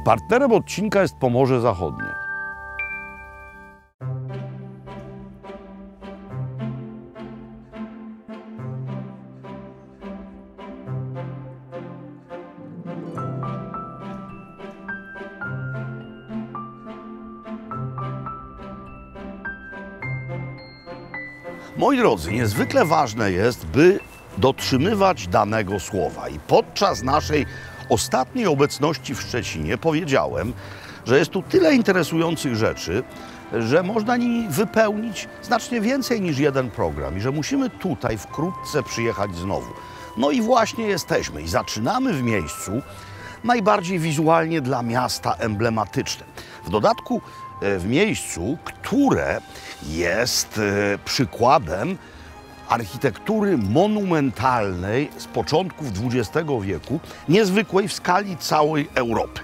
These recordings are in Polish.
Partnerem odcinka jest Pomorze Zachodnie. Moi drodzy, niezwykle ważne jest, by dotrzymywać danego słowa. I podczas naszej ostatniej obecności w Szczecinie powiedziałem, że jest tu tyle interesujących rzeczy, że można nimi wypełnić znacznie więcej niż jeden program i że musimy tutaj wkrótce przyjechać znowu. No i właśnie jesteśmy i zaczynamy w miejscu najbardziej wizualnie dla miasta emblematyczne. W dodatku w miejscu, które jest przykładem architektury monumentalnej z początków XX wieku, niezwykłej w skali całej Europy.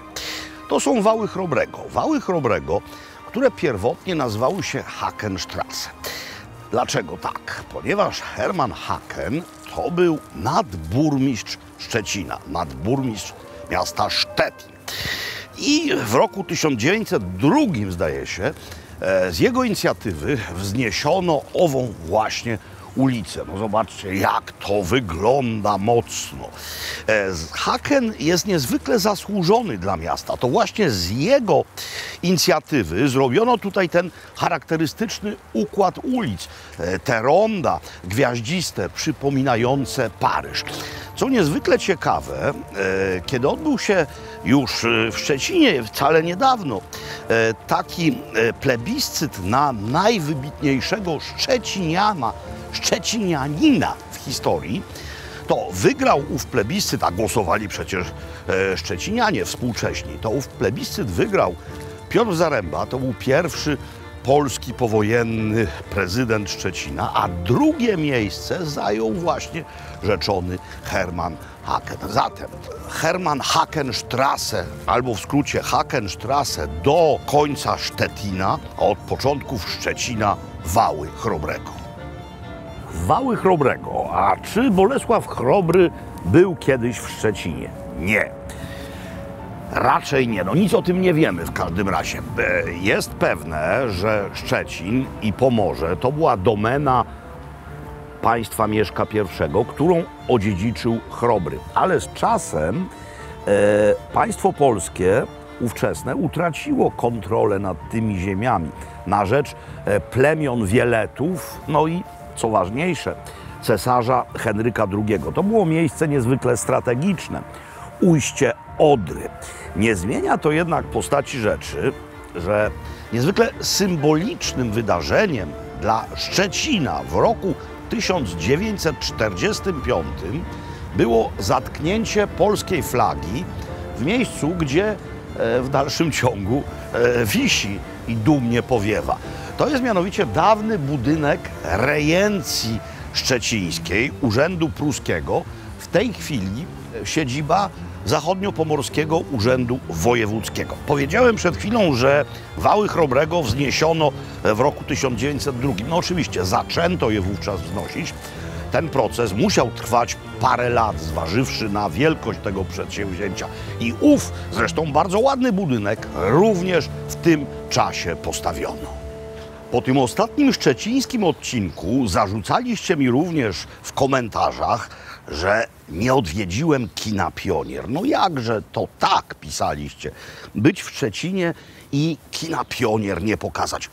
To są wały Chrobrego. Wały Chrobrego, które pierwotnie nazywały się Hakenstrasse. Dlaczego tak? Ponieważ Hermann Haken to był nadburmistrz Szczecina, nadburmistrz miasta Szczecin. I w roku 1902, zdaje się, z jego inicjatywy wzniesiono ową właśnie ulicę. No zobaczcie, jak to wygląda mocno. Haken jest niezwykle zasłużony dla miasta. To właśnie z jego inicjatywy zrobiono tutaj ten charakterystyczny układ ulic. Te ronda gwiaździste, przypominające Paryż. Co niezwykle ciekawe, kiedy odbył się już w Szczecinie wcale niedawno taki plebiscyt na najwybitniejszego szczecinianina w historii, to wygrał ów plebiscyt, a głosowali przecież szczecinianie współcześni, to ów plebiscyt wygrał Piotr Zaręba, to był pierwszy polski powojenny prezydent Szczecina, a drugie miejsce zajął właśnie rzeczony Hermann Haken. Zatem Hermann Hakenstrasse, albo w skrócie Hakenstrasse do końca Szczecina, a od początków Szczecina wały Chrobrego. Wały Chrobrego. A czy Bolesław Chrobry był kiedyś w Szczecinie? Nie. Raczej nie. No nic o tym nie wiemy w każdym razie. Jest pewne, że Szczecin i Pomorze to była domena państwa Mieszka I, którą odziedziczył Chrobry. Ale z czasem państwo polskie ówczesne utraciło kontrolę nad tymi ziemiami na rzecz plemion Wieletów, no i co ważniejsze, cesarza Henryka II. To było miejsce niezwykle strategiczne, ujście Odry. Nie zmienia to jednak postaci rzeczy, że niezwykle symbolicznym wydarzeniem dla Szczecina w roku 1945 było zatknięcie polskiej flagi w miejscu, gdzie w dalszym ciągu wisi i dumnie powiewa. To jest mianowicie dawny budynek rejencji szczecińskiej, Urzędu Pruskiego. W tej chwili siedziba Zachodniopomorskiego Urzędu Wojewódzkiego. Powiedziałem przed chwilą, że wały Chrobrego wzniesiono w roku 1902. No oczywiście zaczęto je wówczas wznosić. Ten proces musiał trwać parę lat, zważywszy na wielkość tego przedsięwzięcia. I ów, zresztą bardzo ładny budynek, również w tym czasie postawiono. Po tym ostatnim szczecińskim odcinku zarzucaliście mi również w komentarzach, że nie odwiedziłem kina Pionier. No jakże to tak, pisaliście, być w Szczecinie i kina Pionier nie pokazać.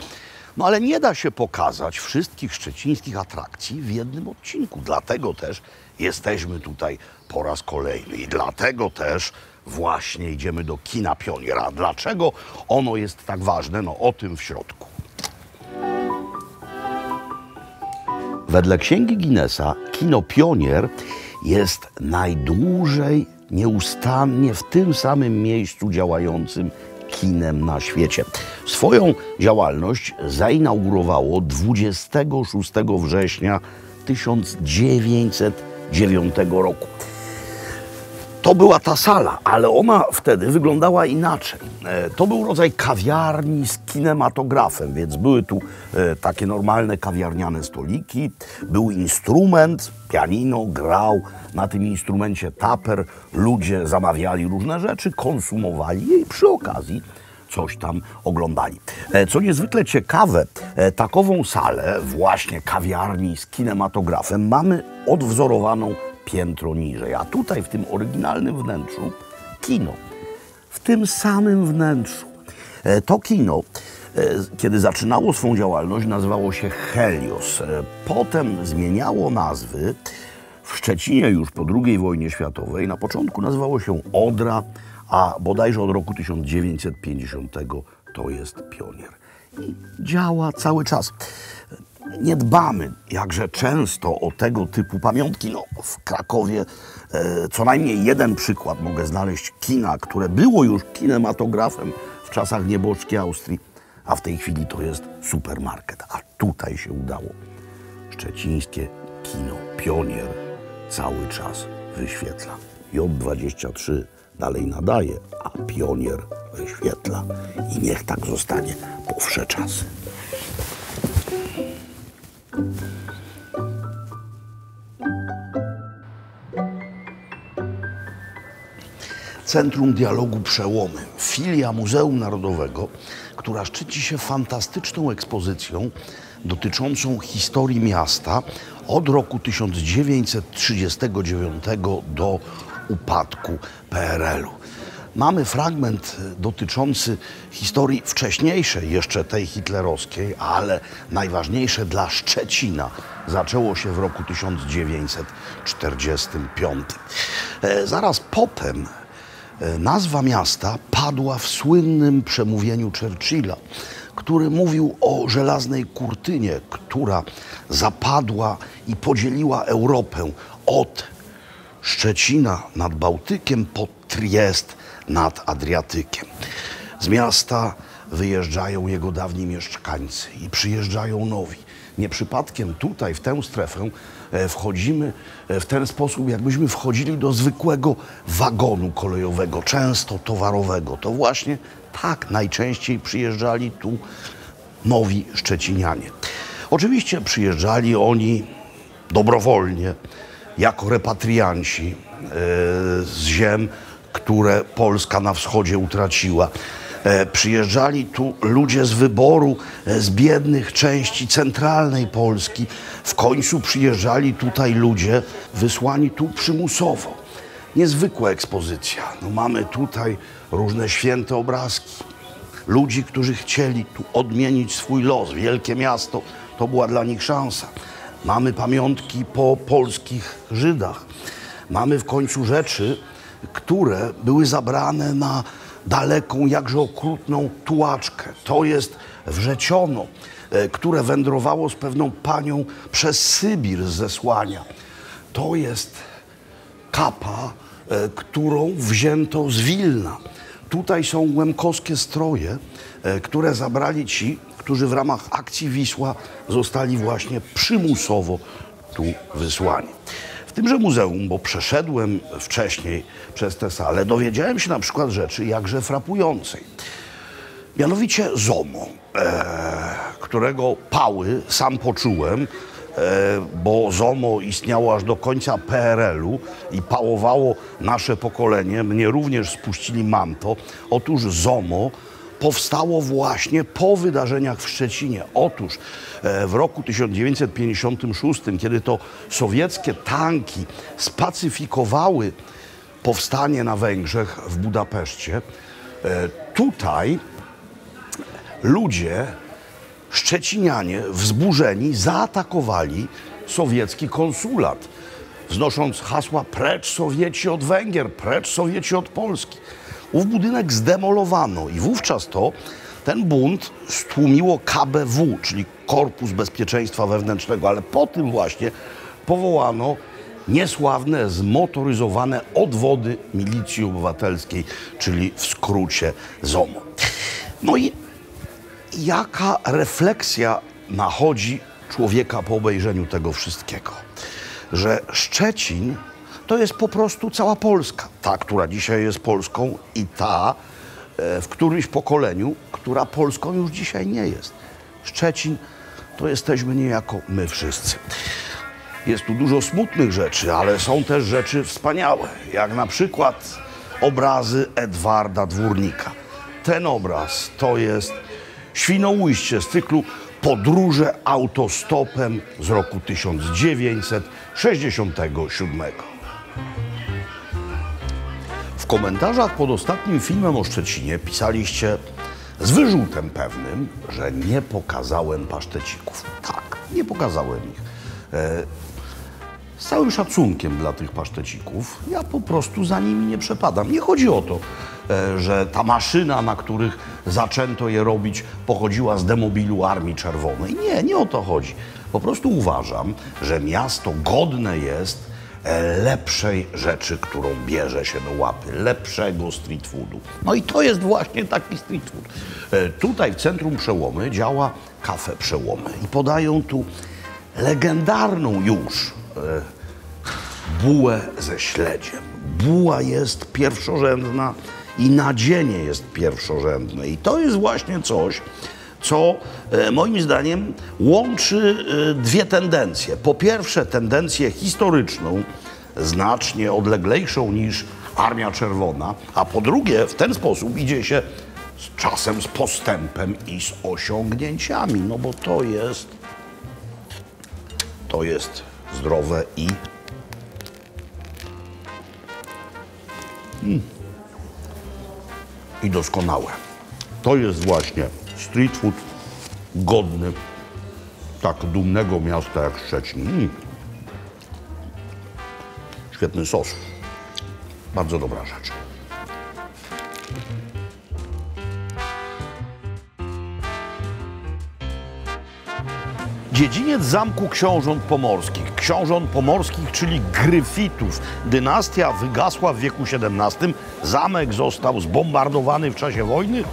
No ale nie da się pokazać wszystkich szczecińskich atrakcji w jednym odcinku. Dlatego też jesteśmy tutaj po raz kolejny i dlatego też właśnie idziemy do kina Pionier. A dlaczego ono jest tak ważne? No o tym w środku. Wedle Księgi Guinnessa kino Pionier jest najdłużej, nieustannie w tym samym miejscu działającym kinem na świecie. Swoją działalność zainaugurowało 26 września 1909 roku. To była ta sala, ale ona wtedy wyglądała inaczej. To był rodzaj kawiarni z kinematografem, więc były tu takie normalne kawiarniane stoliki, był instrument, pianino, grał na tym instrumencie taper, ludzie zamawiali różne rzeczy, konsumowali je i przy okazji coś tam oglądali. Co niezwykle ciekawe, takową salę właśnie kawiarni z kinematografem mamy odwzorowaną piętro niżej, a tutaj w tym oryginalnym wnętrzu kino. W tym samym wnętrzu. To kino, kiedy zaczynało swą działalność, nazywało się Helios. Potem zmieniało nazwy. W Szczecinie już po II wojnie światowej na początku nazywało się Odra, a bodajże od roku 1950 to jest Pionier. I działa cały czas. Nie dbamy jakże często o tego typu pamiątki. No, w Krakowie co najmniej jeden przykład mogę znaleźć kina, które było już kinematografem w czasach nieboszczkiej Austrii, a w tej chwili to jest supermarket. A tutaj się udało. Szczecińskie kino Pionier cały czas wyświetla. J23 dalej nadaje, a Pionier wyświetla. I niech tak zostanie po wsze czasy. Centrum Dialogu Przełomy, filia Muzeum Narodowego, która szczyci się fantastyczną ekspozycją dotyczącą historii miasta od roku 1939 do upadku PRL-u. Mamy fragment dotyczący historii wcześniejszej, jeszcze tej hitlerowskiej, ale najważniejsze dla Szczecina zaczęło się w roku 1945. Zaraz potem nazwa miasta padła w słynnym przemówieniu Churchilla, który mówił o żelaznej kurtynie, która zapadła i podzieliła Europę od Szczecina nad Bałtykiem po Triest nad Adriatykiem. Z miasta wyjeżdżają jego dawni mieszkańcy i przyjeżdżają nowi. Nie przypadkiem tutaj, w tę strefę, wchodzimy w ten sposób, jakbyśmy wchodzili do zwykłego wagonu kolejowego, często towarowego. To właśnie tak najczęściej przyjeżdżali tu nowi Szczecinianie. Oczywiście przyjeżdżali oni dobrowolnie, jako repatrianci z ziem, które Polska na wschodzie utraciła. Przyjeżdżali tu ludzie z wyboru, z biednych części centralnej Polski. W końcu przyjeżdżali tutaj ludzie wysłani tu przymusowo. Niezwykła ekspozycja. No, mamy tutaj różne święte obrazki. Ludzi, którzy chcieli tu odmienić swój los. Wielkie miasto to była dla nich szansa. Mamy pamiątki po polskich Żydach. Mamy w końcu rzeczy, które były zabrane na daleką, jakże okrutną tułaczkę. To jest wrzeciono, które wędrowało z pewną panią przez Sybir z zesłania. To jest kapa, którą wzięto z Wilna. Tutaj są łemkowskie stroje, które zabrali ci, którzy w ramach akcji Wisła zostali właśnie przymusowo tu wysłani. W tymże muzeum, bo przeszedłem wcześniej przez tę salę, dowiedziałem się na przykład rzeczy jakże frapującej. Mianowicie ZOMO, którego pały sam poczułem, bo ZOMO istniało aż do końca PRL-u i pałowało nasze pokolenie. Mnie również spuścili manto. Otóż ZOMO powstało właśnie po wydarzeniach w Szczecinie. Otóż w roku 1956, kiedy to sowieckie tanki spacyfikowały powstanie na Węgrzech w Budapeszcie, tutaj ludzie, szczecinianie wzburzeni, zaatakowali sowiecki konsulat, wznosząc hasła precz Sowieci od Węgier, precz Sowieci od Polski. Ów budynek zdemolowano i wówczas ten bunt stłumiło KBW, czyli Korpus Bezpieczeństwa Wewnętrznego, ale po tym właśnie powołano niesławne, zmotoryzowane odwody milicji obywatelskiej, czyli w skrócie ZOMO. No i jaka refleksja nachodzi człowieka po obejrzeniu tego wszystkiego? Że Szczecin to jest po prostu cała Polska. Ta, która dzisiaj jest Polską i ta w którymś pokoleniu, która Polską już dzisiaj nie jest. Szczecin to jesteśmy niejako my wszyscy. Jest tu dużo smutnych rzeczy, ale są też rzeczy wspaniałe, jak na przykład obrazy Edwarda Dwórnika. Ten obraz to jest Świnoujście z cyklu Podróże autostopem z roku 1967. W komentarzach pod ostatnim filmem o Szczecinie pisaliście z wyrzutem pewnym, że nie pokazałem pasztecików. Tak, nie pokazałem ich. Z całym szacunkiem dla tych pasztecików, ja po prostu za nimi nie przepadam. Nie chodzi o to, że ta maszyna, na których zaczęto je robić, pochodziła z demobilu Armii Czerwonej. Nie, nie o to chodzi. Po prostu uważam, że miasto godne jest lepszej rzeczy, którą bierze się do łapy, lepszego street foodu. No i to jest właśnie taki street food. Tutaj w centrum Przełomy działa Kafe Przełomy i podają tu legendarną już bułę ze śledziem. Buła jest pierwszorzędna i nadzienie jest pierwszorzędne. I to jest właśnie coś, co moim zdaniem łączy dwie tendencje. Po pierwsze tendencję historyczną, znacznie odleglejszą niż Armia Czerwona, a po drugie w ten sposób idzie się z czasem, z postępem i z osiągnięciami, no bo to jest zdrowe i doskonałe. To jest właśnie street food godny tak dumnego miasta jak Szczecin. Świetny sos. Bardzo dobra rzecz. Dziedziniec Zamku Książąt Pomorskich. Książąt Pomorskich, czyli Gryfitów. Dynastia wygasła w wieku XVII. Zamek został zbombardowany w czasie wojny.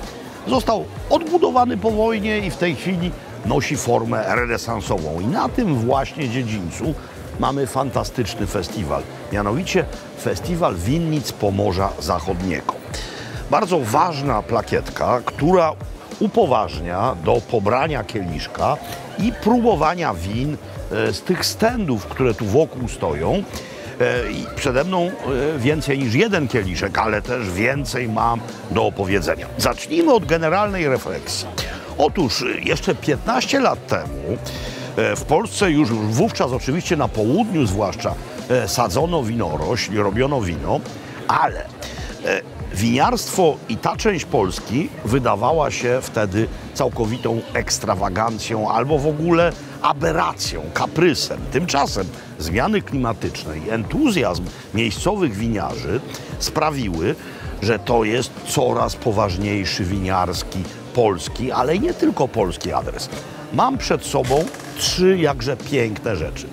Został odbudowany po wojnie i w tej chwili nosi formę renesansową. I na tym właśnie dziedzińcu mamy fantastyczny festiwal. Mianowicie Festiwal Winnic Pomorza Zachodniego. Bardzo ważna plakietka, która upoważnia do pobrania kieliszka i próbowania win z tych standów, które tu wokół stoją. I przede mną więcej niż jeden kieliszek, ale też więcej mam do opowiedzenia. Zacznijmy od generalnej refleksji. Otóż jeszcze 15 lat temu w Polsce już wówczas oczywiście na południu zwłaszcza sadzono winorośl, robiono wino, ale winiarstwo i ta część Polski wydawała się wtedy całkowitą ekstrawagancją albo w ogóle aberracją, kaprysem. Tymczasem zmiany klimatyczne i entuzjazm miejscowych winiarzy sprawiły, że to jest coraz poważniejszy winiarski polski, ale i nie tylko polski adres. Mam przed sobą 3 jakże piękne rzeczy.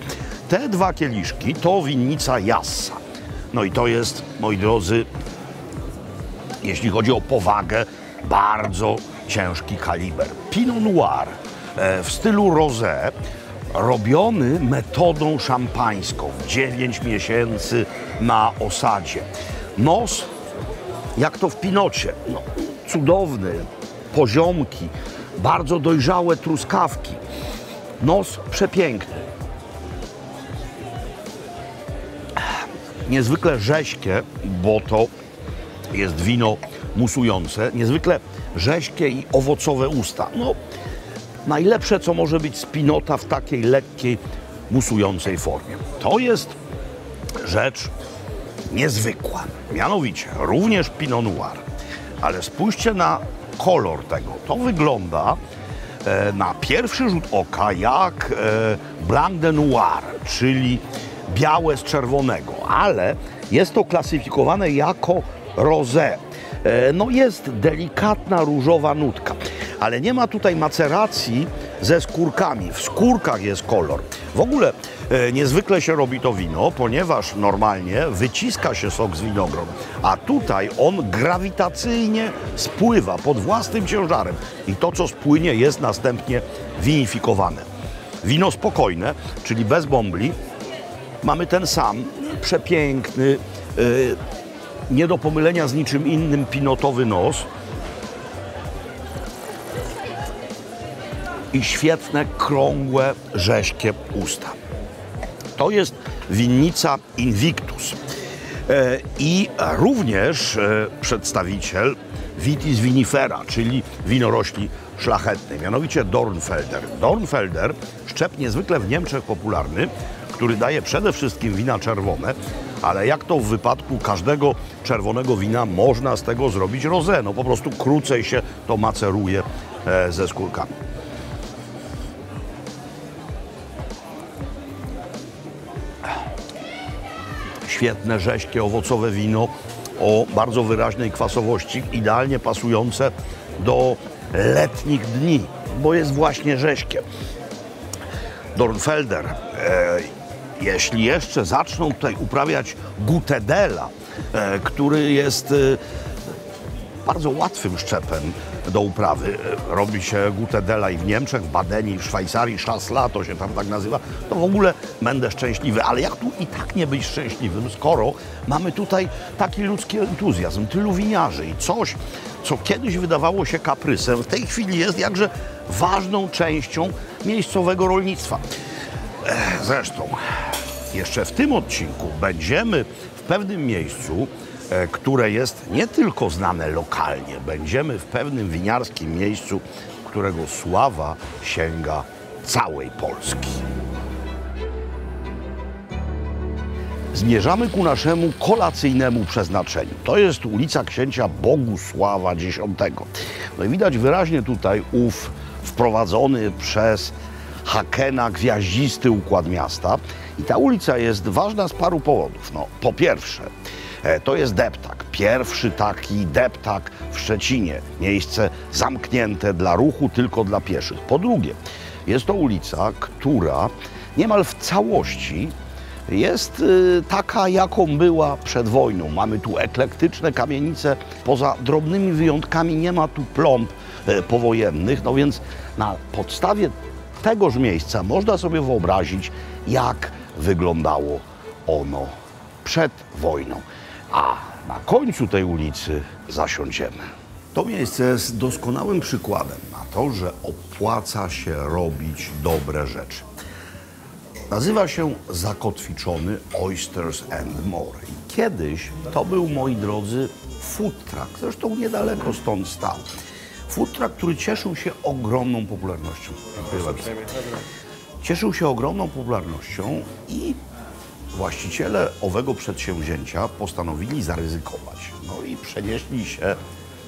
Te 2 kieliszki to winnica Jassa. No i to jest, moi drodzy, jeśli chodzi o powagę, bardzo ciężki kaliber. Pinot Noir w stylu rosé, robiony metodą szampańską. 9 miesięcy na osadzie. Nos, jak to w Pinocie, no, cudowny, poziomki, bardzo dojrzałe truskawki. Nos przepiękny. Niezwykle rześkie, bo to jest wino musujące, niezwykle rześkie i owocowe usta. No, najlepsze, co może być z Pinota w takiej lekkiej, musującej formie. To jest rzecz niezwykła. Mianowicie, również Pinot Noir. Ale spójrzcie na kolor tego. To wygląda na pierwszy rzut oka jak Blanc de Noir, czyli białe z czerwonego, ale jest to klasyfikowane jako rosé. No jest delikatna różowa nutka, ale nie ma tutaj maceracji ze skórkami. W skórkach jest kolor. W ogóle niezwykle się robi to wino, ponieważ normalnie wyciska się sok z winogron, a tutaj on grawitacyjnie spływa pod własnym ciężarem i to, co spłynie, jest następnie winifikowane. Wino spokojne, czyli bez bombli. Mamy ten sam przepiękny, nie do pomylenia z niczym innym pinotowy nos i świetne, krągłe, rześkie usta. To jest winnica Invictus i również przedstawiciel Vitis vinifera, czyli winorośli szlachetnej, mianowicie Dornfelder. Dornfelder, szczep niezwykle w Niemczech popularny, który daje przede wszystkim wina czerwone, ale jak to w wypadku każdego czerwonego wina, można z tego zrobić rosé. No po prostu krócej się to maceruje ze skórkami. Świetne, rześkie, owocowe wino o bardzo wyraźnej kwasowości, idealnie pasujące do letnich dni, bo jest właśnie rześkie. Dornfelder, jeśli jeszcze zaczną tutaj uprawiać Gutedela, który jest bardzo łatwym szczepem do uprawy. Robi się Gutedela i w Niemczech, w Badenie, i w Szwajcarii, Chasselas, to się tam tak nazywa, to w ogóle będę szczęśliwy. Ale jak tu i tak nie być szczęśliwym, skoro mamy tutaj taki ludzki entuzjazm, tylu winiarzy i coś, co kiedyś wydawało się kaprysem, w tej chwili jest jakże ważną częścią miejscowego rolnictwa. Zresztą jeszcze w tym odcinku będziemy w pewnym miejscu, które jest nie tylko znane lokalnie, będziemy w pewnym winiarskim miejscu, którego sława sięga całej Polski. Zmierzamy ku naszemu kolacyjnemu przeznaczeniu. To jest ulica Księcia Bogusława X. No i widać wyraźnie tutaj ów wprowadzony przez Hakena gwiaździsty układ miasta. I ta ulica jest ważna z paru powodów. No, po pierwsze, to jest deptak. Pierwszy taki deptak w Szczecinie. Miejsce zamknięte dla ruchu, tylko dla pieszych. Po drugie, jest to ulica, która niemal w całości jest taka, jaką była przed wojną. Mamy tu eklektyczne kamienice. Poza drobnymi wyjątkami nie ma tu plomb powojennych. No więc na podstawie tegoż miejsca można sobie wyobrazić, jak wyglądało ono przed wojną. A na końcu tej ulicy zasiądziemy. To miejsce jest doskonałym przykładem na to, że opłaca się robić dobre rzeczy. Nazywa się Zakotwiczony Oysters and More. I kiedyś to był, moi drodzy, food truck. Zresztą niedaleko stąd stał. Food truck, który cieszył się ogromną popularnością. Dziękuję bardzo. Cieszył się ogromną popularnością i właściciele owego przedsięwzięcia postanowili zaryzykować. No i przenieśli się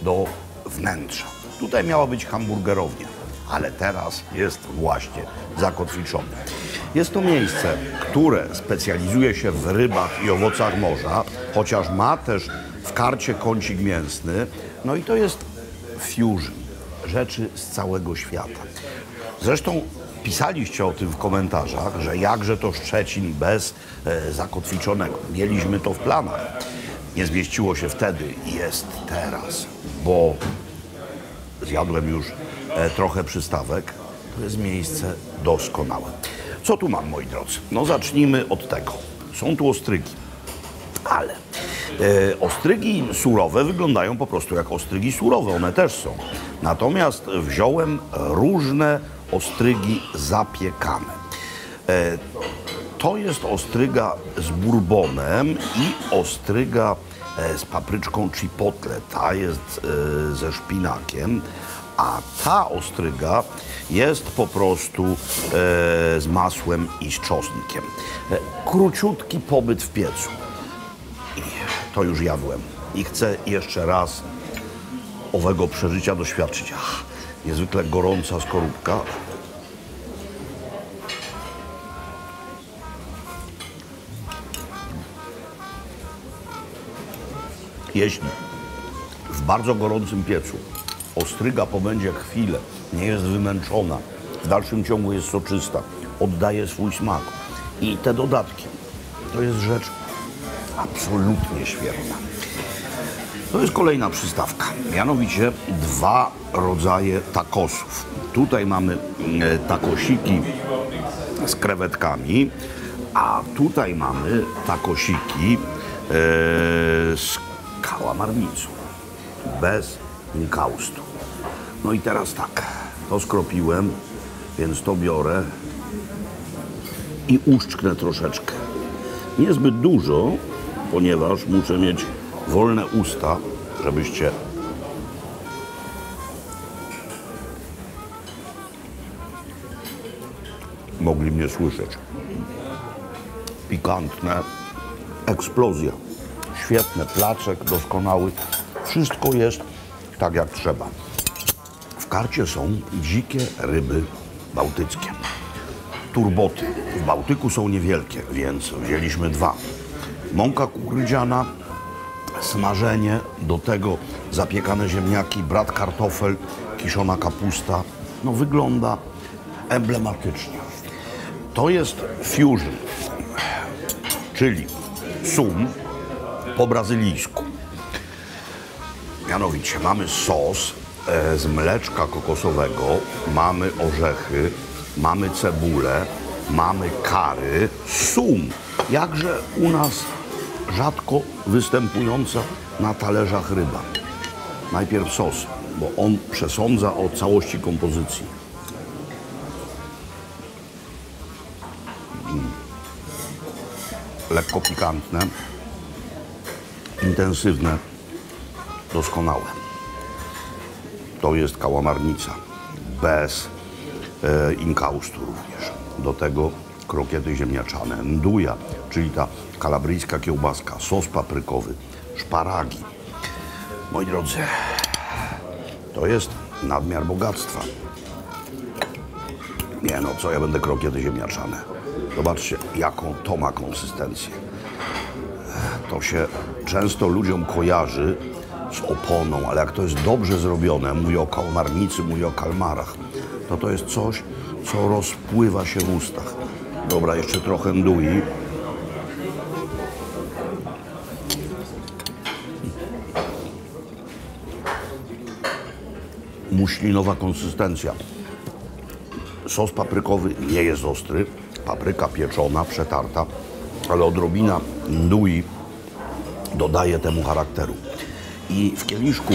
do wnętrza. Tutaj miała być hamburgerownia, ale teraz jest właśnie zakotwiczone. Jest to miejsce, które specjalizuje się w rybach i owocach morza, chociaż ma też w karcie kącik mięsny. No i to jest fusion, rzeczy z całego świata. Zresztą pisaliście o tym w komentarzach, że jakże to Szczecin bez zakotwiczonego. Mieliśmy to w planach. Nie zmieściło się wtedy, jest teraz, bo zjadłem już trochę przystawek. To jest miejsce doskonałe. Co tu mam, moi drodzy? No zacznijmy od tego. Są tu ostrygi, ale ostrygi surowe wyglądają po prostu jak ostrygi surowe, one też są. Natomiast wziąłem różne ostrygi zapiekane. To jest ostryga z bourbonem i ostryga z papryczką chipotle. Ta jest ze szpinakiem, a ta ostryga jest po prostu z masłem i z czosnkiem. Króciutki pobyt w piecu. I to już jadłem. I chcę jeszcze raz owego przeżycia doświadczyć. Niezwykle gorąca skorupka. Jeśli w bardzo gorącym piecu ostryga pobędzie chwilę, nie jest wymęczona, w dalszym ciągu jest soczysta, oddaje swój smak. I te dodatki, to jest rzecz absolutnie świetna. To jest kolejna przystawka, mianowicie dwa rodzaje tacosów. Tutaj mamy tacosiki z krewetkami, A tutaj mamy takosiki z kałamarnicą, bez inkaustu. No i teraz tak, to skropiłem, więc to biorę i uszczknę troszeczkę. Niezbyt dużo, ponieważ muszę mieć wolne usta, żebyście mogli mnie słyszeć. Pikantne, eksplozja, świetne, placek doskonały. Wszystko jest tak jak trzeba. W karcie są dzikie ryby bałtyckie. Turboty w Bałtyku są niewielkie, więc wzięliśmy 2. Mąka kukurydziana, smażenie, do tego zapiekane ziemniaki, brat kartofel, kiszona kapusta. No wygląda emblematycznie. To jest fusion, czyli sum po brazylijsku. Mianowicie mamy sos z mleczka kokosowego, mamy orzechy, mamy cebulę, mamy kary, sum, jakże u nas rzadko występująca na talerzach ryba. Najpierw sos, bo on przesądza o całości kompozycji. Lekko pikantne, intensywne, doskonałe. To jest kałamarnica, bez inkaustu również. Do tego krokiety ziemniaczane, nduja, czyli ta kalabryjska kiełbaska, sos paprykowy, szparagi. Moi drodzy, to jest nadmiar bogactwa. Nie no, co ja będę krokiety ziemniaczane. Zobaczcie, jaką to ma konsystencję. To się często ludziom kojarzy z oponą, ale jak to jest dobrze zrobione, mówię o kałamarnicy, mówię o kalmarach, to jest coś, co rozpływa się w ustach. Dobra, jeszcze trochę ndui. Muślinowa konsystencja. Sos paprykowy nie jest ostry. Papryka pieczona, przetarta, ale odrobina ndui dodaje temu charakteru. I w kieliszku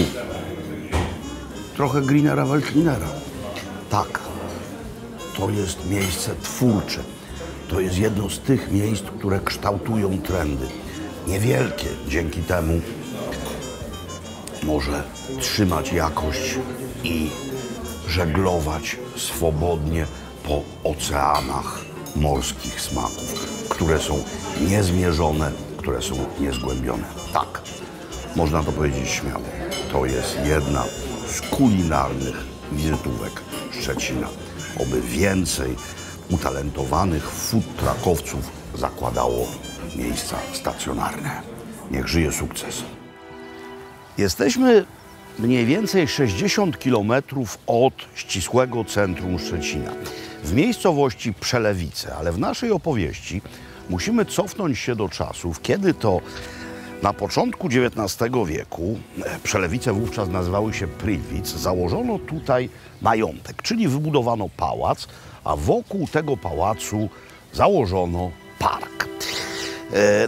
trochę Grinera Veltlinera. Tak, to jest miejsce twórcze. To jest jedno z tych miejsc, które kształtują trendy. Niewielkie, dzięki temu może trzymać jakość i żeglować swobodnie po oceanach morskich smaków, które są niezmierzone, które są niezgłębione. Tak, można to powiedzieć śmiało. To jest jedna z kulinarnych wizytówek Szczecina. Oby więcej utalentowanych food truckowców zakładało miejsca stacjonarne. Niech żyje sukces. Jesteśmy mniej więcej 60 km od ścisłego centrum Szczecina, w miejscowości Przelewice, ale w naszej opowieści musimy cofnąć się do czasów, kiedy to na początku XIX wieku, Przelewice wówczas nazywały się Prylwic, założono tutaj majątek, czyli wybudowano pałac, a wokół tego pałacu założono park.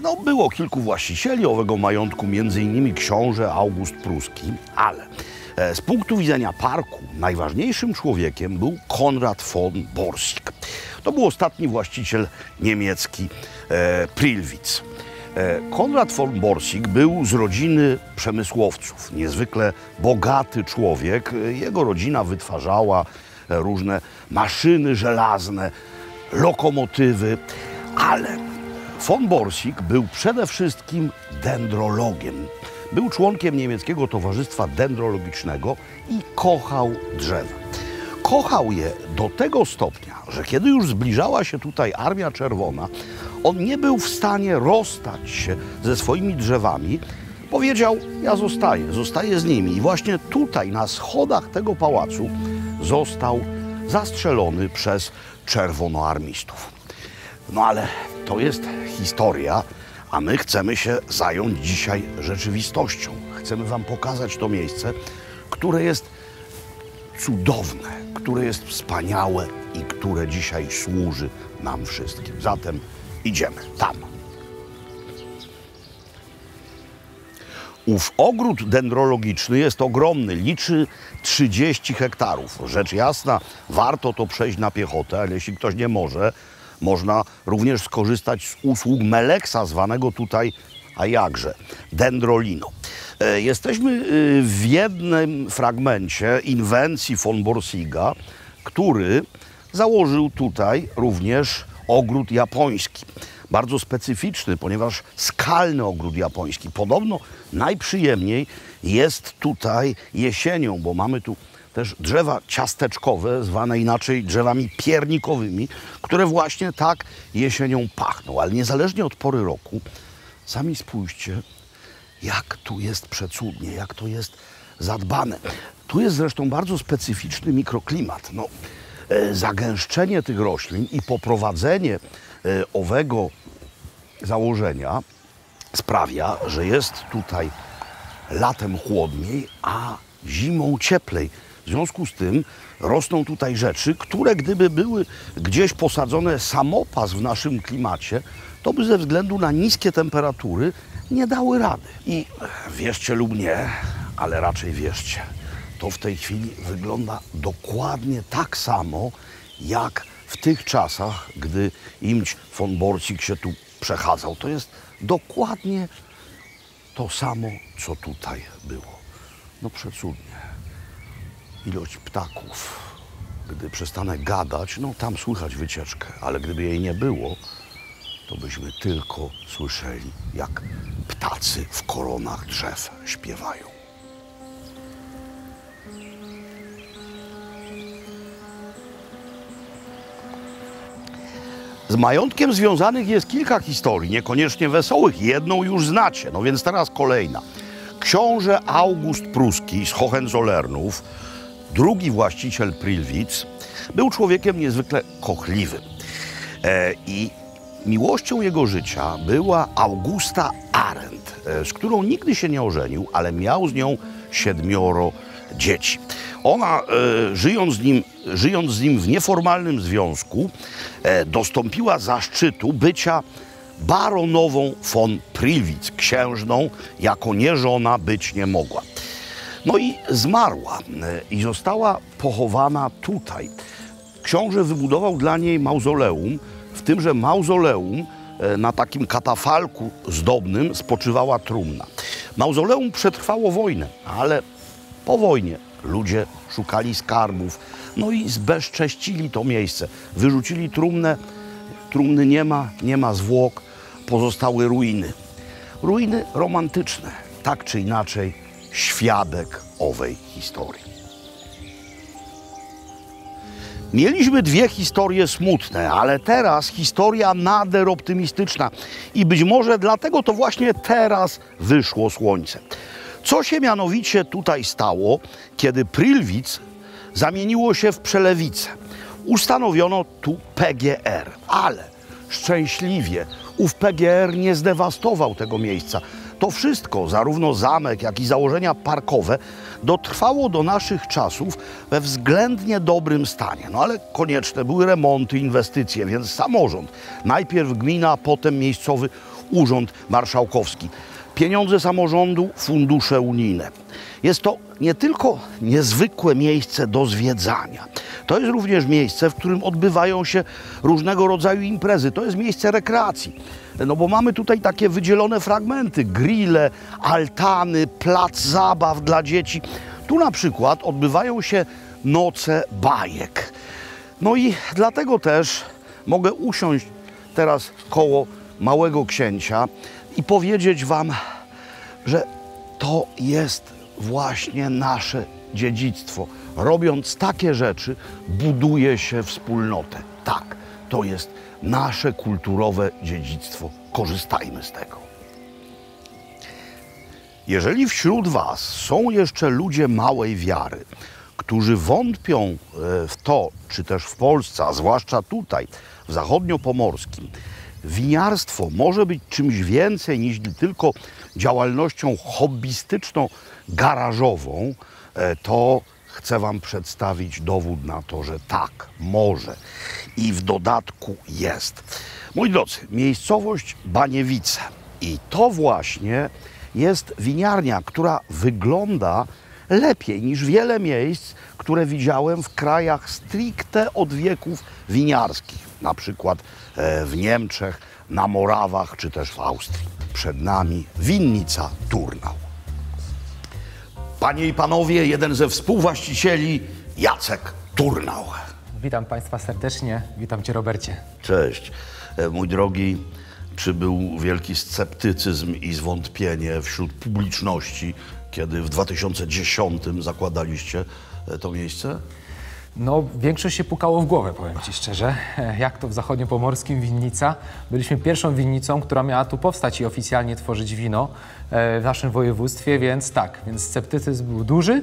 No, było kilku właścicieli owego majątku, między innymi książę August Pruski, ale z punktu widzenia parku najważniejszym człowiekiem był Konrad von Borsig. To był ostatni właściciel niemiecki Prylwic. Konrad von Borsig był z rodziny przemysłowców, niezwykle bogaty człowiek. Jego rodzina wytwarzała różne maszyny żelazne, lokomotywy, ale von Borsig był przede wszystkim dendrologiem. Był członkiem niemieckiego Towarzystwa Dendrologicznego i kochał drzewa. Kochał je do tego stopnia, że kiedy już zbliżała się tutaj Armia Czerwona, on nie był w stanie rozstać się ze swoimi drzewami. Powiedział, ja zostaję z nimi. I właśnie tutaj, na schodach tego pałacu, został zastrzelony przez czerwonoarmistów. No ale to jest historia, a my chcemy się zająć dzisiaj rzeczywistością. Chcemy wam pokazać to miejsce, które jest cudowne, które jest wspaniałe i które dzisiaj służy nam wszystkim. Zatem Idziemy tam. Ów ogród dendrologiczny jest ogromny, liczy 30 hektarów. Rzecz jasna, warto to przejść na piechotę, ale jeśli ktoś nie może, można również skorzystać z usług Meleksa, zwanego tutaj, a jakże, Dendrolino. Jesteśmy w jednym fragmencie inwencji von Borsiga, który założył tutaj również ogród japoński. Bardzo specyficzny, ponieważ skalny ogród japoński. Podobno najprzyjemniej jest tutaj jesienią, bo mamy tu też drzewa ciasteczkowe, zwane inaczej drzewami piernikowymi, które właśnie tak jesienią pachną. Ale niezależnie od pory roku, sami spójrzcie, jak tu jest przecudnie, jak to jest zadbane. Tu jest zresztą bardzo specyficzny mikroklimat. No, zagęszczenie tych roślin i poprowadzenie owego założenia sprawia, że jest tutaj latem chłodniej, a zimą cieplej. W związku z tym rosną tutaj rzeczy, które gdyby były gdzieś posadzone samopas w naszym klimacie, to by ze względu na niskie temperatury nie dały rady. I wierzcie lub nie, ale raczej wierzcie, to w tej chwili wygląda dokładnie tak samo, jak w tych czasach, gdy Imć von Borsig się tu przechadzał. To jest dokładnie to samo, co tutaj było. No przecudnie. Ilość ptaków. Gdy przestanę gadać, no tam słychać wycieczkę, ale gdyby jej nie było, to byśmy tylko słyszeli, jak ptacy w koronach drzew śpiewają. Z majątkiem związanych jest kilka historii, niekoniecznie wesołych. Jedną już znacie, no więc teraz kolejna. Książę August Pruski z Hohenzollernów, drugi właściciel Prilwitz, był człowiekiem niezwykle kochliwym. I miłością jego życia była Augusta Arendt, z którą nigdy się nie ożenił, ale miał z nią 7 dzieci. Ona, żyjąc z nim w nieformalnym związku, dostąpiła zaszczytu bycia baronową von Prilwitz, księżną, jako nieżona być nie mogła. No i zmarła i została pochowana tutaj. Książę wybudował dla niej mauzoleum. W tymże mauzoleum na takim katafalku zdobnym spoczywała trumna. Mauzoleum przetrwało wojnę, ale po wojnie ludzie szukali skarbów, no i zbezcześcili to miejsce. Wyrzucili trumnę, trumny nie ma zwłok, pozostały ruiny. Ruiny romantyczne, tak czy inaczej świadek owej historii. Mieliśmy 2 historie smutne, ale teraz historia nader optymistyczna i być może dlatego to właśnie teraz wyszło słońce. Co się mianowicie tutaj stało, kiedy Prilwitz zamieniło się w Przelewice? Ustanowiono tu PGR, ale szczęśliwie ów PGR nie zdewastował tego miejsca. To wszystko, zarówno zamek, jak i założenia parkowe, dotrwało do naszych czasów we względnie dobrym stanie. No ale konieczne były remonty, inwestycje, więc samorząd, najpierw gmina, a potem miejscowy urząd marszałkowski. Pieniądze samorządu, fundusze unijne. Jest to nie tylko niezwykłe miejsce do zwiedzania. To jest również miejsce, w którym odbywają się różnego rodzaju imprezy. To jest miejsce rekreacji. No bo mamy tutaj takie wydzielone fragmenty, grille, altany, plac zabaw dla dzieci. Tu na przykład odbywają się noce bajek. No i dlatego też mogę usiąść teraz koło Małego Księcia i powiedzieć wam, że to jest właśnie nasze dziedzictwo. Robiąc takie rzeczy, buduje się wspólnotę. Tak, to jest nasze kulturowe dziedzictwo. Korzystajmy z tego. Jeżeli wśród was są jeszcze ludzie małej wiary, którzy wątpią w to, czy też w Polsce, a zwłaszcza tutaj, w zachodniopomorskim, winiarstwo może być czymś więcej niż tylko działalnością hobbystyczną, garażową, to chcę wam przedstawić dowód na to, że tak, może. I w dodatku jest. Moi drodzy, miejscowość Baniewice. I to właśnie jest winiarnia, która wygląda lepiej niż wiele miejsc, które widziałem w krajach stricte od wieków winiarskich. Na przykład w Niemczech, na Morawach czy też w Austrii. Przed nami winnica Turnau. Panie i panowie, jeden ze współwłaścicieli, Jacek Turnau. Witam Państwa serdecznie, witam Cię, Robercie. Cześć. Mój drogi, przybył wielki sceptycyzm i zwątpienie wśród publiczności, kiedy w 2010 zakładaliście to miejsce? No, większość się pukało w głowę, powiem Ci szczerze. Jak to w zachodniopomorskim winnica? Byliśmy pierwszą winnicą, która miała tu powstać i oficjalnie tworzyć wino w naszym województwie, więc tak, więc sceptycyzm był duży,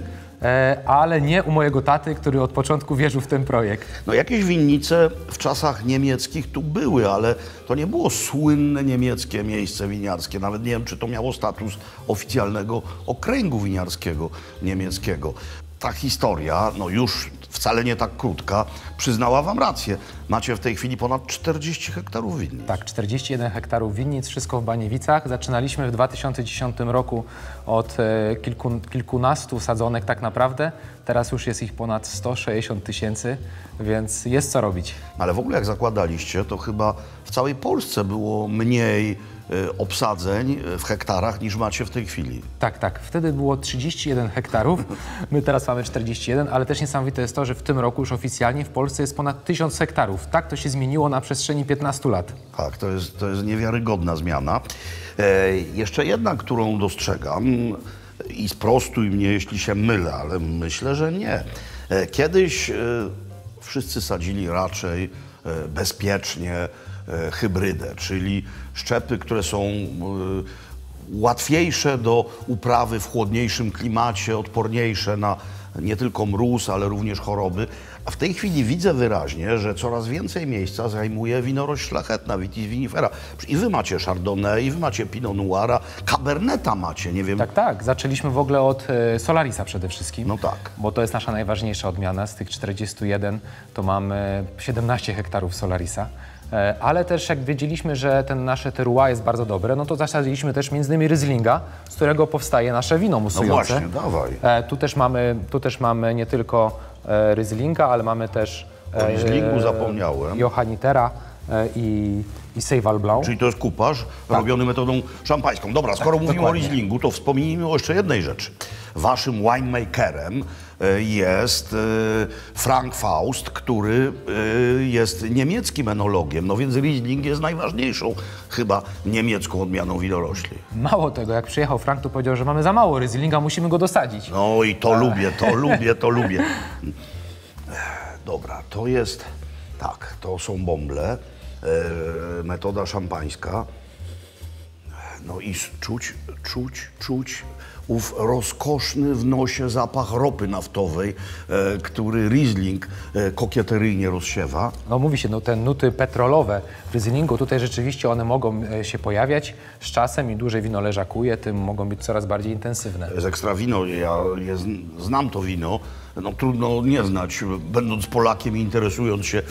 ale nie u mojego taty, który od początku wierzył w ten projekt. No jakieś winnice w czasach niemieckich tu były, ale to nie było słynne niemieckie miejsce winiarskie. Nawet nie wiem, czy to miało status oficjalnego okręgu winiarskiego niemieckiego. Ta historia, no już wcale nie tak krótka, przyznała wam rację. Macie w tej chwili ponad 40 hektarów winnic. Tak, 41 hektarów winnic, wszystko w Baniewicach. Zaczynaliśmy w 2010 roku od kilkunastu sadzonek tak naprawdę. Teraz już jest ich ponad 160 000, więc jest co robić. Ale w ogóle jak zakładaliście, to chyba w całej Polsce było mniej obsadzeń w hektarach niż macie w tej chwili. Tak, tak. Wtedy było 31 hektarów, my teraz mamy 41, ale też niesamowite jest to, że w tym roku już oficjalnie w Polsce jest ponad 1000 hektarów. Tak to się zmieniło na przestrzeni 15 lat. Tak, to jest niewiarygodna zmiana. Jeszcze jedna, którą dostrzegam i sprostuj mnie, jeśli się mylę, ale myślę, że nie. Kiedyś wszyscy sadzili raczej bezpiecznie hybrydę, czyli szczepy, które są łatwiejsze do uprawy w chłodniejszym klimacie, odporniejsze na nie tylko mróz, ale również choroby. A w tej chwili widzę wyraźnie, że coraz więcej miejsca zajmuje winorośl szlachetna, Vitis vinifera. I wy macie Chardonnay, i wy macie Pinot Noira, Caberneta macie, nie wiem. Tak, tak. Zaczęliśmy w ogóle od Solarisa przede wszystkim. No tak. Bo to jest nasza najważniejsza odmiana. Z tych 41 to mamy 17 hektarów Solarisa. Ale też jak wiedzieliśmy, że ten nasze terroir jest bardzo dobre, no to zasadziliśmy też między innymi Rieslinga, z którego powstaje nasze wino musujące. No właśnie, dawaj. Tu też mamy nie tylko Rieslinga, ale mamy też O Rieslingu zapomniałem. Johannitera i Seyval Blanc. Czyli to jest kupaż robiony metodą szampańską. Dobra, skoro mówimy o Rieslingu, to wspomnijmy o jeszcze jednej rzeczy. Waszym winemakerem jest Frank Faust, który jest niemieckim enologiem, no więc Riesling jest najważniejszą chyba niemiecką odmianą winorośli. Mało tego, jak przyjechał Frank, to powiedział, że mamy za mało Rieslinga, musimy go dosadzić. No i to lubię, to lubię. Dobra, to jest, tak, to są bąble, metoda szampańska. No i czuć ów rozkoszny w nosie zapach ropy naftowej, który Riesling kokieteryjnie rozsiewa. No mówi się, no te nuty petrolowe w Rieslingu, tutaj rzeczywiście one mogą się pojawiać z czasem, im dłużej wino leżakuje, tym mogą być coraz bardziej intensywne. To jest ekstra wino, znam to wino, no trudno nie znać, będąc Polakiem i interesując się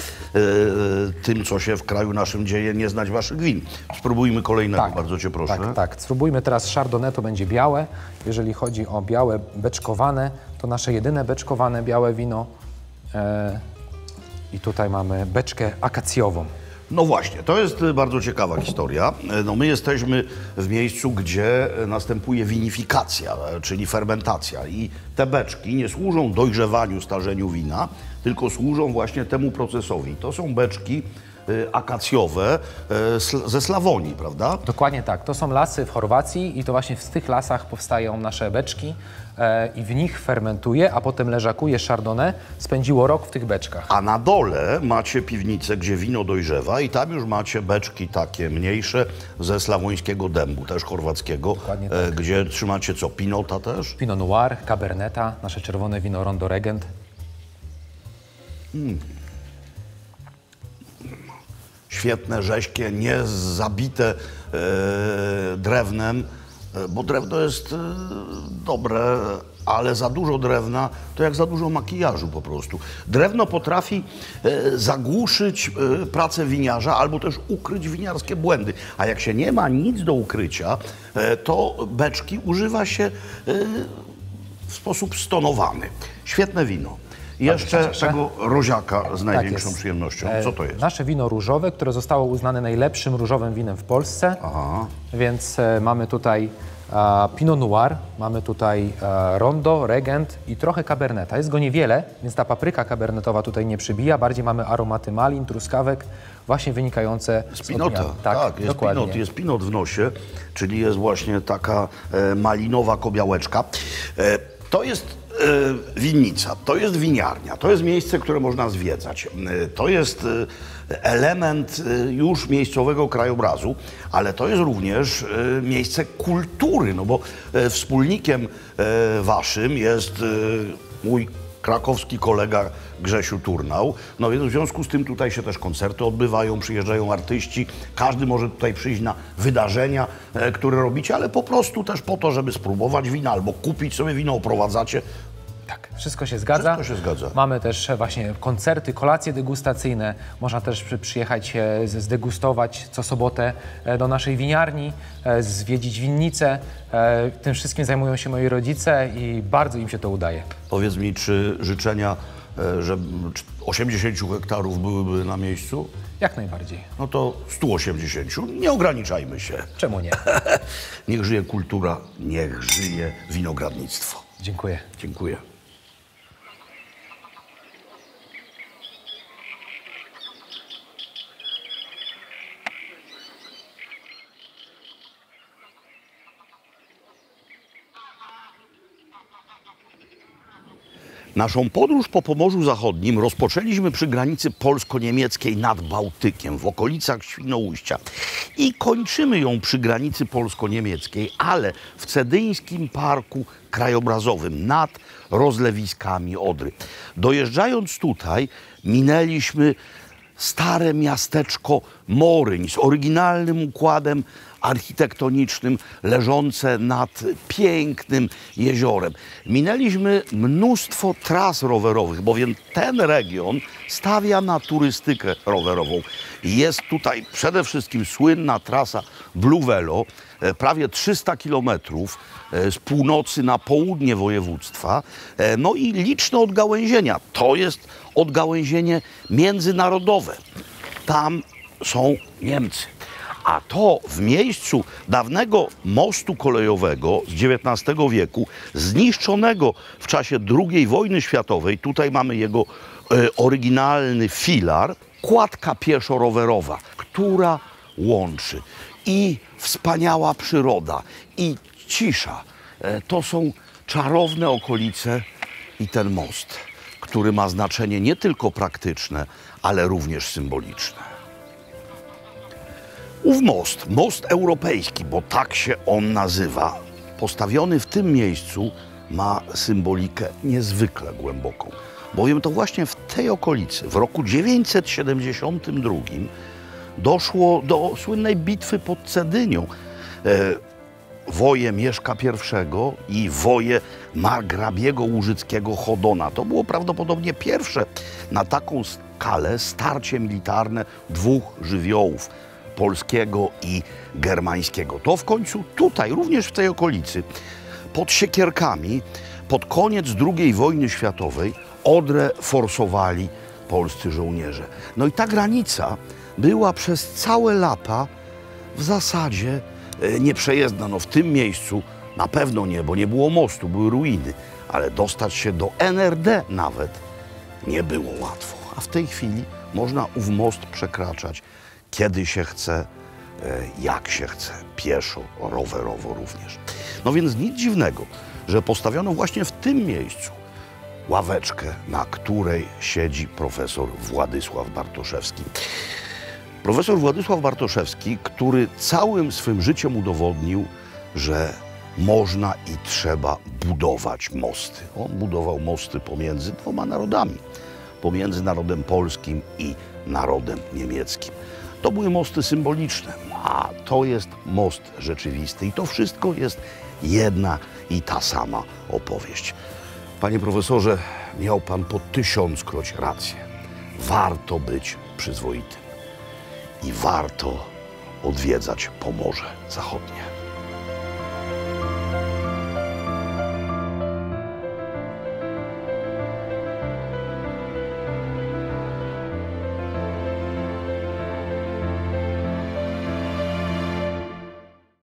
tym, co się w kraju naszym dzieje, nie znać waszych win. Spróbujmy kolejnego, bardzo cię proszę. Tak. Spróbujmy teraz Chardonnay, to będzie białe. Jeżeli chodzi o białe beczkowane, to nasze jedyne beczkowane białe wino. I tutaj mamy beczkę akacjową. No właśnie, to jest bardzo ciekawa historia. No my jesteśmy w miejscu, gdzie następuje winifikacja, czyli fermentacja. I te beczki nie służą dojrzewaniu, starzeniu wina, tylko służą właśnie temu procesowi. To są beczki akacjowe ze Slawonii, prawda? Dokładnie tak. To są lasy w Chorwacji i to właśnie w tych lasach powstają nasze beczki i w nich fermentuje, a potem leżakuje Chardonnay. Spędziło rok w tych beczkach. A na dole macie piwnicę, gdzie wino dojrzewa i tam już macie beczki takie mniejsze ze slawońskiego dębu, też chorwackiego, Dokładnie tak. Gdzie trzymacie co, Pinota też? Pinot Noir, Caberneta, nasze czerwone wino Rondo Regent. Świetne, rześkie, nie zabite drewnem, bo drewno jest dobre, ale za dużo drewna to jak za dużo makijażu po prostu. Drewno potrafi zagłuszyć pracę winiarza albo też ukryć winiarskie błędy. A jak się nie ma nic do ukrycia, to beczki używa się w sposób stonowany. Świetne wino. Jeszcze tego roziaka z największą przyjemnością. Co to jest? Nasze wino różowe, które zostało uznane najlepszym różowym winem w Polsce. Aha. Więc mamy tutaj Pinot Noir, mamy tutaj Rondo, Regent i trochę Caberneta. Jest go niewiele, więc ta papryka kabernetowa tutaj nie przybija. Bardziej mamy aromaty malin, truskawek, właśnie wynikające z pinota. odmian. Tak, jest pinot w nosie, czyli jest właśnie taka malinowa kobiałeczka. To jest winnica, to jest winiarnia, to jest miejsce, które można zwiedzać. To jest element już miejscowego krajobrazu, ale to jest również miejsce kultury, no bo wspólnikiem waszym jest mój krakowski kolega Grzesiu Turnał. No więc w związku z tym tutaj się też koncerty odbywają, przyjeżdżają artyści. Każdy może tutaj przyjść na wydarzenia, które robicie, ale po prostu też po to, żeby spróbować wina albo kupić sobie wino, oprowadzacie. Tak, wszystko się zgadza. Wszystko się zgadza. Mamy też właśnie koncerty, kolacje degustacyjne. Można też przyjechać, zdegustować co sobotę do naszej winiarni, zwiedzić winnicę. Tym wszystkim zajmują się moi rodzice i bardzo im się to udaje. Powiedz mi, czy życzenia, że 80 hektarów byłyby na miejscu? Jak najbardziej. No to 180. Nie ograniczajmy się. Czemu nie? Niech żyje kultura, niech żyje winogradnictwo. Dziękuję. Dziękuję. Naszą podróż po Pomorzu Zachodnim rozpoczęliśmy przy granicy polsko-niemieckiej nad Bałtykiem, w okolicach Świnoujścia. I kończymy ją przy granicy polsko-niemieckiej, ale w Cedyńskim Parku Krajobrazowym nad rozlewiskami Odry. Dojeżdżając tutaj, minęliśmy stare miasteczko Moryń z oryginalnym układem architektonicznym leżące nad pięknym jeziorem. Minęliśmy mnóstwo tras rowerowych, bowiem ten region stawia na turystykę rowerową. Jest tutaj przede wszystkim słynna trasa Blue Velo, prawie 300 kilometrów z północy na południe województwa, no i liczne odgałęzienia. To jest odgałęzienie międzynarodowe. Tam są Niemcy. A to w miejscu dawnego mostu kolejowego z XIX wieku, zniszczonego w czasie II wojny światowej, tutaj mamy jego oryginalny filar, kładka pieszo-rowerowa, która łączy i wspaniała przyroda, i cisza. To są czarowne okolice i ten most, który ma znaczenie nie tylko praktyczne, ale również symboliczne. Ów most europejski, bo tak się on nazywa, postawiony w tym miejscu, ma symbolikę niezwykle głęboką. Bowiem to właśnie w tej okolicy, w roku 972, doszło do słynnej bitwy pod Cedynią. Woje Mieszka I i woje margrabiego łużyckiego Chodona. To było prawdopodobnie pierwsze na taką skalę starcie militarne dwóch żywiołów, polskiego i germańskiego. To w końcu tutaj, również w tej okolicy, pod Siekierkami, pod koniec II wojny światowej Odrę forsowali polscy żołnierze. No i ta granica była przez całe lata w zasadzie nieprzejezdna. No w tym miejscu na pewno nie, bo nie było mostu, były ruiny, ale dostać się do NRD nawet nie było łatwo. A w tej chwili można ów most przekraczać kiedy się chce, jak się chce, pieszo, rowerowo również. No więc nic dziwnego, że postawiono właśnie w tym miejscu ławeczkę, na której siedzi profesor Władysław Bartoszewski. Profesor Władysław Bartoszewski, który całym swym życiem udowodnił, że można i trzeba budować mosty. On budował mosty pomiędzy dwoma narodami, pomiędzy narodem polskim i narodem niemieckim. To były mosty symboliczne, a to jest most rzeczywisty. I to wszystko jest i ta sama opowieść. Panie profesorze, miał pan po 1000-kroć rację. Warto być przyzwoitym i warto odwiedzać Pomorze Zachodnie.